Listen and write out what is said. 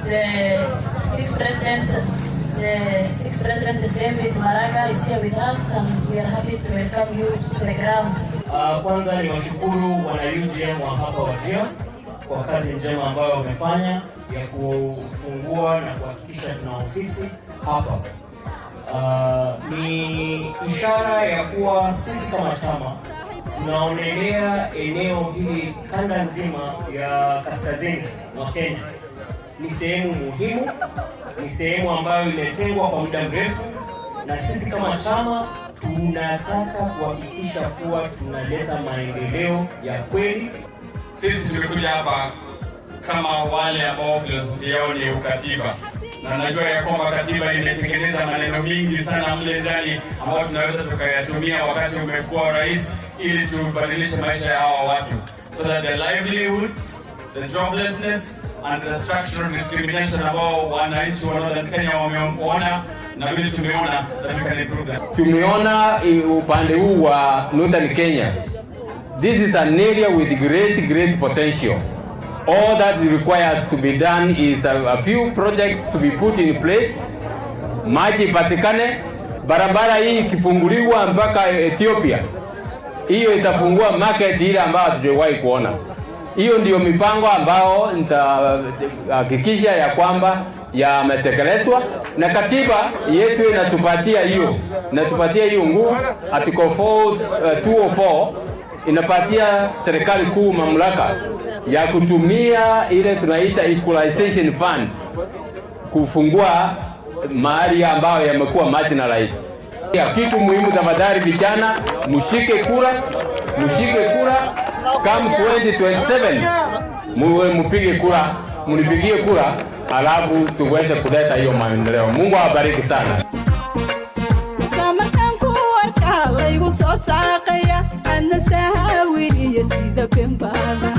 the sixth president David Maraga is here with us, and we are happy to welcome you to the ground. Kwanza ni washukuru wana UGM wa hapa Wajir kwa kazi njema ambayo wamefanya ya kufungua na kuhakikisha tuna ofisi hapa. Ni ishara ya kuwa sisi kama chama tunaonelea eneo hili kanda nzima ya kaskazini mwa Kenya ni sehemu muhimu, ni sehemu ambayo imetengwa kwa muda mrefu, na sisi kama chama tunataka kuhakikisha kuwa tunaleta maendeleo ya kweli. Sisi tumekuja hapa kama wale ambao filosofia yao ni ukatiba, na najua ya kwamba katiba imetengeneza maneno mingi sana mle ndani ambao tunaweza tukayatumia wakati umekuwa rais ili tubadilishe maisha ya hawa watu, so that the livelihoods, the joblessness and the structural discrimination ambao wananchi wa Northern Kenya wameona na vile tumeona that we can improve that. Tumeona upande huu wa Northern Kenya, this is an area with great potential. All that requires to be done is a few projects to be put in place. Maji ipatikane, barabara hii ikifunguliwa mpaka Ethiopia, hiyo itafungua market ile ambayo hatujawahi kuona. Hiyo ndio mipango ambao nitahakikisha ya kwamba yametekelezwa, na katiba yetu inatupatia hiyo nguvu. Article 204 inapatia serikali kuu mamlaka ya kutumia ile tunaita equalization fund kufungua mahali ambayo yamekuwa marginalized. Kitu muhimu, tafadhali vijana, mshike kura kama 2027 mpige kura, mnipigie kura, alafu tuweze kuleta hiyo maendeleo. Mungu awabariki sana. Samarkan ku arka laygu soo saaqaya ana sahawiriye sida bembada.